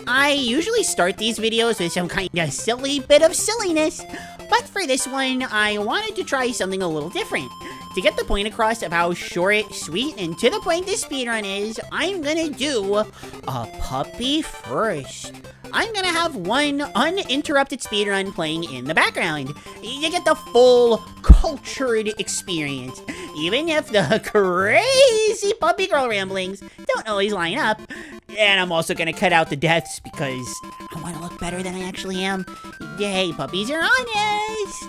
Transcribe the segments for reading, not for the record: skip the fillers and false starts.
I usually start these videos with some kind of silly bit of silliness, but for this one, I wanted to try something a little different. To get the point across of how short, sweet, and to the point this speedrun is, I'm gonna do a puppy first. I'm gonna have one uninterrupted speedrun playing in the background. You get the full, cultured experience, even if the crazy puppy girl ramblings don't always line up. And I'm also gonna cut out the deaths because I wanna look better than I actually am. Hey, puppies are honest!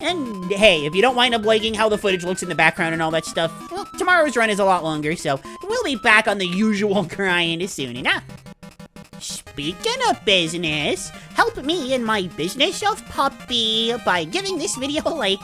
And hey, if you don't wind up liking how the footage looks in the background and all that stuff, well, tomorrow's run is a lot longer, so we'll be back on the usual grind soon enough. Speaking of business, help me in my business of puppy by giving this video a like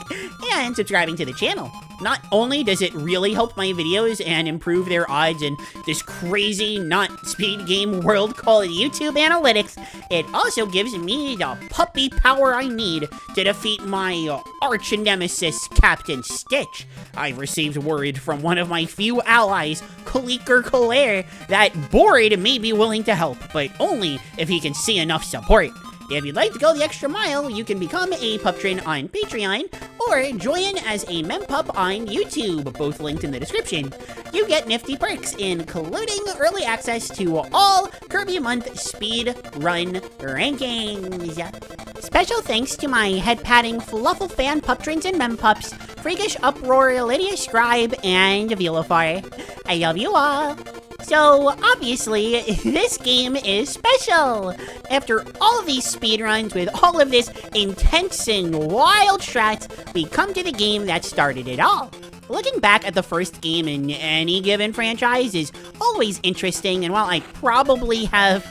and subscribing to the channel. Not only does it really help my videos and improve their odds in this crazy, not speed game world called YouTube analytics, it also gives me the puppy power I need to defeat my arch nemesis, Captain Stitch. I've received word from one of my few allies, Klaire, that Bored may be willing to help, but only if he can see enough support. If you'd like to go the extra mile, you can become a Puptrin on Patreon, or join as a mempup on YouTube, both linked in the description. You get nifty perks, including early access to all Kirby Month speed run rankings. Special thanks to my head-patting Fluffle fan Puptrins and mempups, Freakish Uproar, Lydia Scribe, and Vilifar. I love you all. So, obviously, this game is special. After all of these speedruns with all of this intense and wild strats, we come to the game that started it all. Looking back at the first game in any given franchise is always interesting, and while I probably have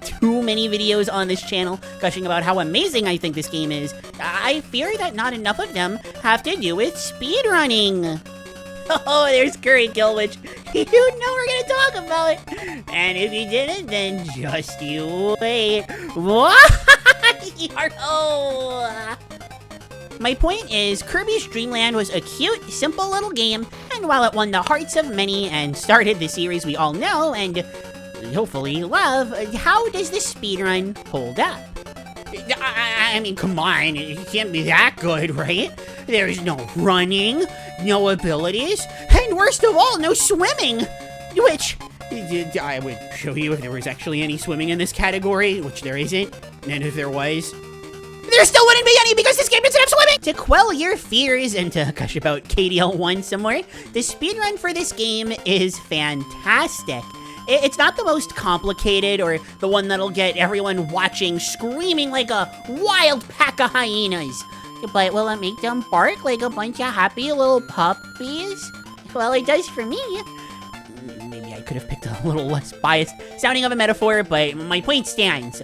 too many videos on this channel gushing about how amazing I think this game is, I fear that not enough of them have to do with speedrunning. Oh, there's Curry Gilwich. You know we're gonna talk about it. And if you didn't, then just you wait. What? Oh. My point is, Kirby's Dream Land was a cute, simple little game, and while it won the hearts of many and started the series we all know and hopefully love, how does this speedrun hold up? I mean, come on, it can't be that good, right? There's no running, no abilities, and worst of all, no swimming! Which, I would show you if there was actually any swimming in this category, which there isn't, and if there was, there still wouldn't be any because this game doesn't have swimming! To quell your fears and to gush about KDL1 somewhere, the speedrun for this game is fantastic. It's not the most complicated or the one that'll get everyone watching screaming like a wild pack of hyenas. But will it make them bark like a bunch of happy little puppies? Well, it does for me. Maybe I could have picked a little less biased sounding of a metaphor, but my point stands.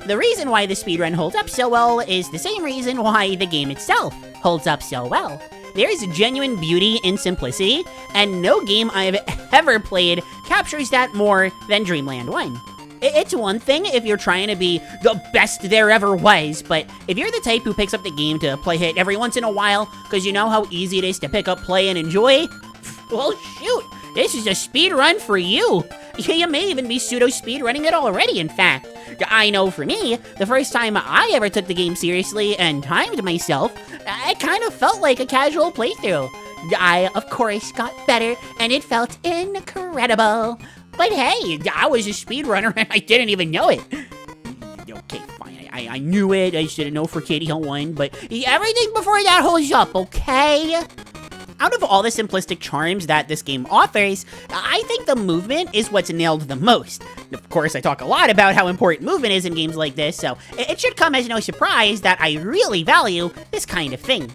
The reason why the speedrun holds up so well is the same reason why the game itself holds up so well. There's genuine beauty in simplicity, and no game I've ever played captures that more than Dreamland 1. It's one thing if you're trying to be the best there ever was, but if you're the type who picks up the game to play it every once in a while, because you know how easy it is to pick up, play, and enjoy, well, shoot, this is a speedrun for you. You may even be pseudo-speedrunning it already, in fact. I know for me, the first time I ever took the game seriously and timed myself, it kind of felt like a casual playthrough. I, of course, got better, and it felt incredible. But hey, I was a speedrunner and I didn't even know it. Okay, fine, I knew it, I just didn't know for KDL1, but everything before that holds up, okay? Out of all the simplistic charms that this game offers, I think the movement is what's nailed the most. Of course, I talk a lot about how important movement is in games like this, so it should come as no surprise that I really value this kind of thing.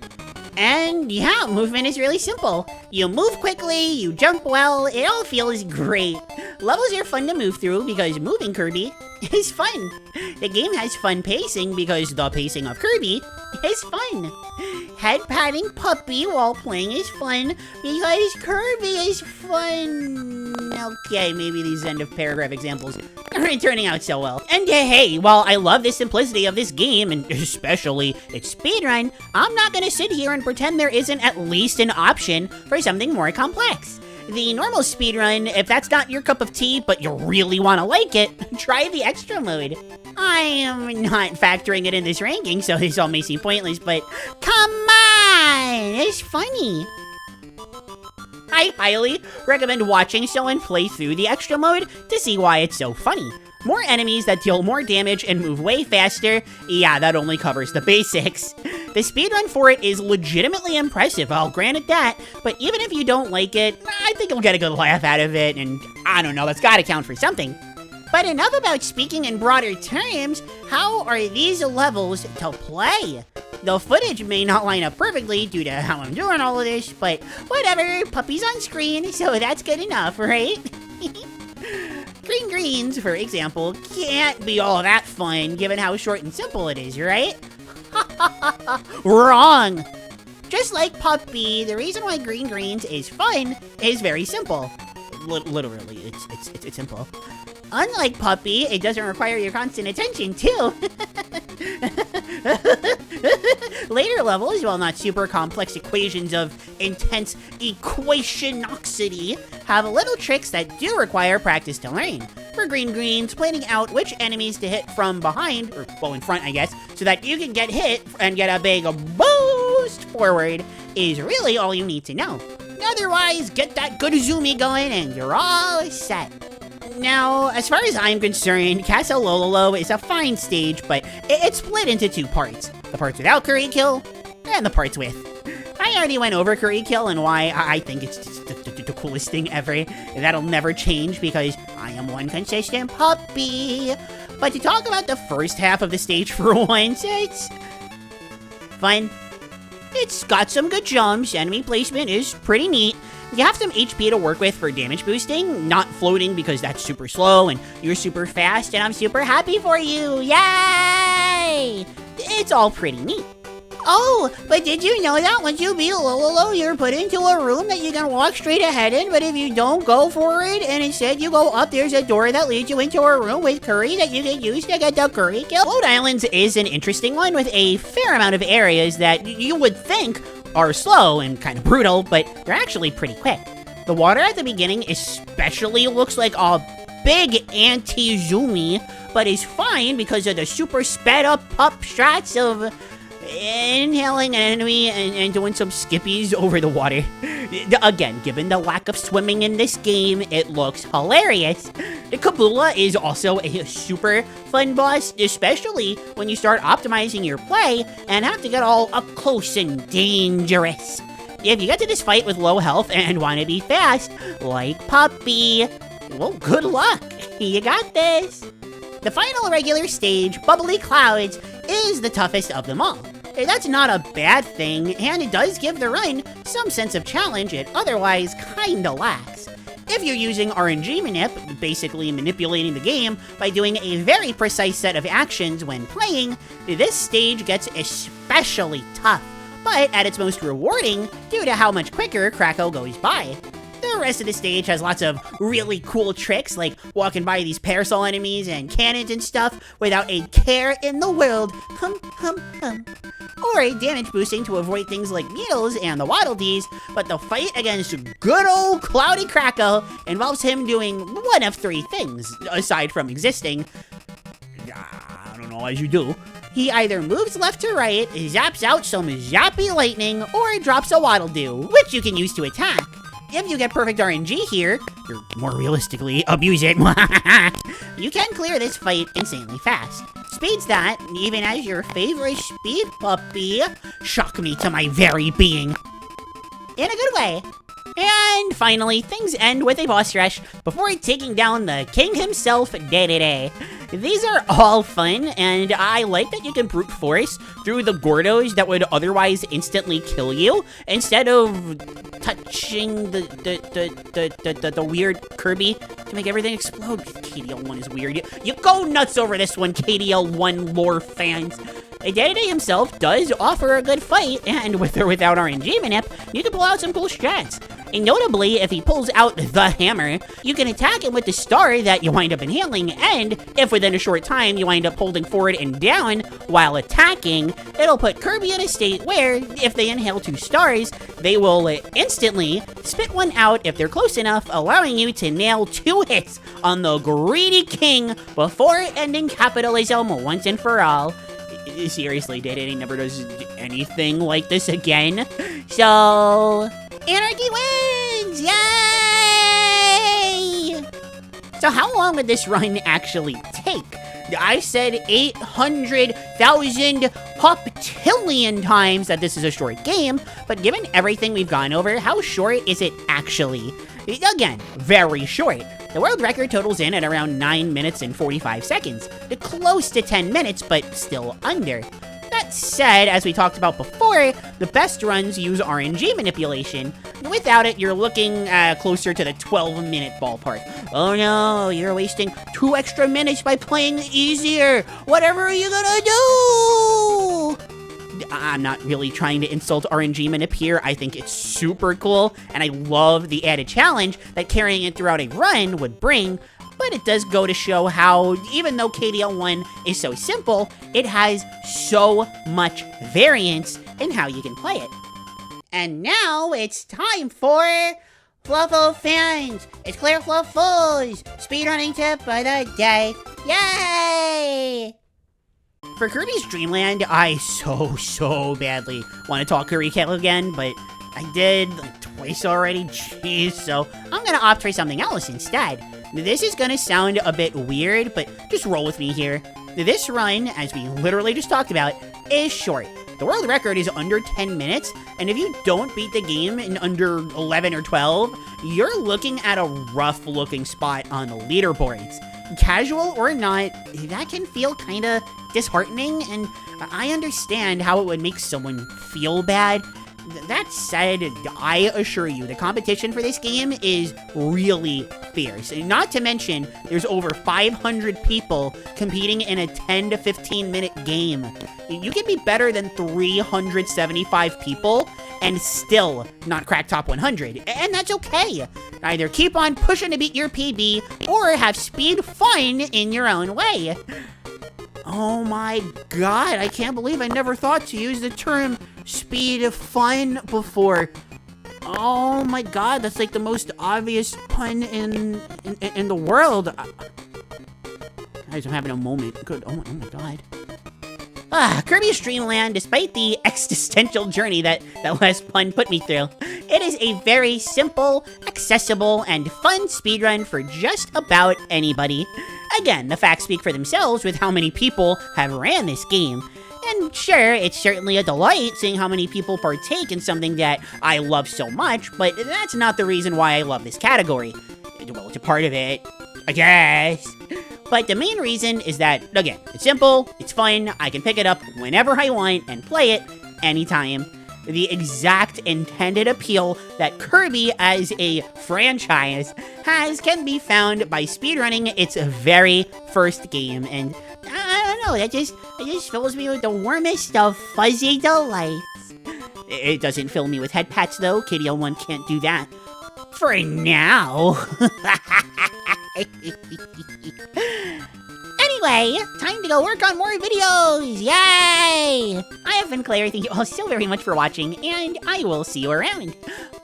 And yeah, movement is really simple. You move quickly, you jump well, it all feels great. Levels are fun to move through because moving Kirby is fun. The game has fun pacing because the pacing of Kirby is fun. Head-patting puppy while playing is fun because Kirby is fun. Okay, maybe these end of paragraph examples aren't turning out so well. And hey, while I love the simplicity of this game, and especially its speedrun, I'm not gonna sit here and pretend there isn't at least an option for something more complex. the normal speedrun, if that's not your cup of tea, but you really want to like it, try the extra mode. I am not factoring it in this ranking, so this all may seem pointless, but come on, it's funny. I highly recommend watching someone play through the extra mode to see why it's so funny. More enemies that deal more damage and move way faster, yeah, that only covers the basics. The speedrun for it is legitimately impressive, I'll grant it that, but even if you don't like it, I think you'll get a good laugh out of it, and I don't know, that's gotta count for something. But enough about speaking in broader terms, how are these levels to play? The footage may not line up perfectly due to how I'm doing all of this, but whatever, puppy's on screen, so that's good enough, right? Green Greens, for example, can't be all that fun given how short and simple it is, right? Wrong! Just like Puppy, the reason why Green Greens is fun is very simple. Literally, it's simple. Unlike Puppy, it doesn't require your constant attention, too. Later levels, while not super complex equations of intense equationoxity, have little tricks that do require practice to learn. For Green Greens, planning out which enemies to hit from behind, or well, in front, I guess, so that you can get hit and get a big boost forward is really all you need to know. Otherwise, get that good zoomy going and you're all set. Now, as far as I'm concerned, Castle Lololo is a fine stage, but it's split into two parts. The parts without Curry Kill, and the parts with. I already went over Curry Kill and why I think it's just the coolest thing ever. That'll never change because I am one consistent puppy. But to talk about the first half of the stage for once, it's fun. It's got some good jumps, enemy placement is pretty neat. You have some HP to work with for damage boosting, not floating because that's super slow and you're super fast and I'm super happy for you, yay! It's all pretty neat. Oh, but did you know that once you beat Lololo, you're put into a room that you can walk straight ahead in, but if you don't go for it and instead you go up, there's a door that leads you into a room with curry that you can use to get the curry kill? Float Islands is an interesting one with a fair amount of areas that you would think are slow and kind of brutal, but they're actually pretty quick. The water at the beginning especially looks like a big anti-zoomy, but is fine because of the super sped up pup shots of inhaling an enemy and doing some skippies over the water. Again, given the lack of swimming in this game, it looks hilarious. The Kabula is also a super fun boss, especially when you start optimizing your play and have to get all up close and dangerous. If you get to this fight with low health and want to be fast, like Puppy, well, good luck. You got this. The final regular stage, Bubbly Clouds, is the toughest of them all. That's not a bad thing, and it does give the run some sense of challenge it otherwise kinda lacks. If you're using RNG manip, basically manipulating the game by doing a very precise set of actions when playing, this stage gets especially tough, but at its most rewarding due to how much quicker Krakow goes by. The rest of the stage has lots of really cool tricks, like walking by these parasol enemies and cannons and stuff without a care in the world, or damage boosting to avoid things like needles and the Waddle Dees, but the fight against good old Cloudy Krakow involves him doing one of three things, aside from existing. I don't know, as you do. He either moves left to right, zaps out some zappy lightning, or drops a Waddle Doo, which you can use to attack. If you get perfect RNG here, or more realistically, abuse it, you can clear this fight insanely fast. Speeds that, even as your favorite speed puppy, shock me to my very being. In a good way. And finally, things end with a boss rush before taking down the king himself, Day-Day-Day. These are all fun, and I like that you can brute force through the Gordos that would otherwise instantly kill you, instead of touching the weird Kirby to make everything explode. KDL1 is weird. You go nuts over this one, KDL1 lore fans. Day-Day himself does offer a good fight, and with or without RNG manip, you can pull out some cool strats. And notably, if he pulls out the hammer, you can attack him with the star that you wind up inhaling, and if within a short time you wind up holding forward and down while attacking, it'll put Kirby in a state where, if they inhale 2 stars, they will instantly spit one out if they're close enough, allowing you to nail 2 hits on the greedy king before ending capitalism once and for all. Seriously, he never does anything like this again. So, Anarchy wins! Yay! So how long would this run actually take? I said 800,000 hoptillion times that this is a short game, but given everything we've gone over, how short is it actually? Again, very short. The world record totals in at around 9 minutes and 45 seconds, close to 10 minutes, but still under. That said, as we talked about before, the best runs use RNG manipulation. Without it, you're looking closer to the 12-minute ballpark. Oh no, you're wasting 2 extra minutes by playing easier. Whatever are you gonna do? I'm not really trying to insult RNG manip here. I think it's super cool, and I love the added challenge that carrying it throughout a run would bring. But it does go to show how, even though KDL1 is so simple, it has so much variance in how you can play it. And now it's time for Fluffle Fans. It's Klaire Fluffle's speedrunning tip of the day. Yay! For Kirby's Dream Land, I so badly want to talk Curry Kill again, but I did like twice already, jeez, so I'm gonna opt for something else instead. This is gonna sound a bit weird, but just roll with me here. This run, as we literally just talked about, is short. The world record is under 10 minutes, and if you don't beat the game in under 11 or 12, you're looking at a rough looking spot on the leaderboards. Casual or not, that can feel kinda disheartening, and I understand how it would make someone feel bad. That said, I assure you, the competition for this game is really fierce. And not to mention, there's over 500 people competing in a 10 to 15 minute game. You can be better than 375 people and still not crack top 100, and that's okay. Either keep on pushing to beat your PB, or have speed fun in your own way. Oh my god, I can't believe I never thought to use the term speed fun before. Oh my god, that's like the most obvious pun in the world. Guys, I'm having a moment. Good. Oh my god. Kirby's Dream Land, despite the existential journey that last pun put me through, it is a very simple, accessible, and fun speedrun for just about anybody. Again, the facts speak for themselves with how many people have ran this game. And sure, it's certainly a delight seeing how many people partake in something that I love so much, but that's not the reason why I love this category. Well, it's a part of it, I guess. But the main reason is that, again, it's simple, it's fun, I can pick it up whenever I want and play it anytime. The exact intended appeal that Kirby as a franchise has can be found by speedrunning its very first game, and I don't know, it just fills me with the warmest of fuzzy delights. It doesn't fill me with head pats though, KDL1 can't do that. For now. Anyway, time to go work on more videos! Yay! I have been Klaire, thank you all so very much for watching, and I will see you around.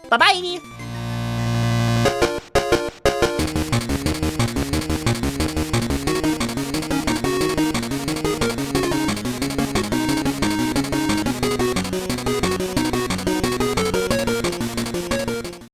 Bye-bye!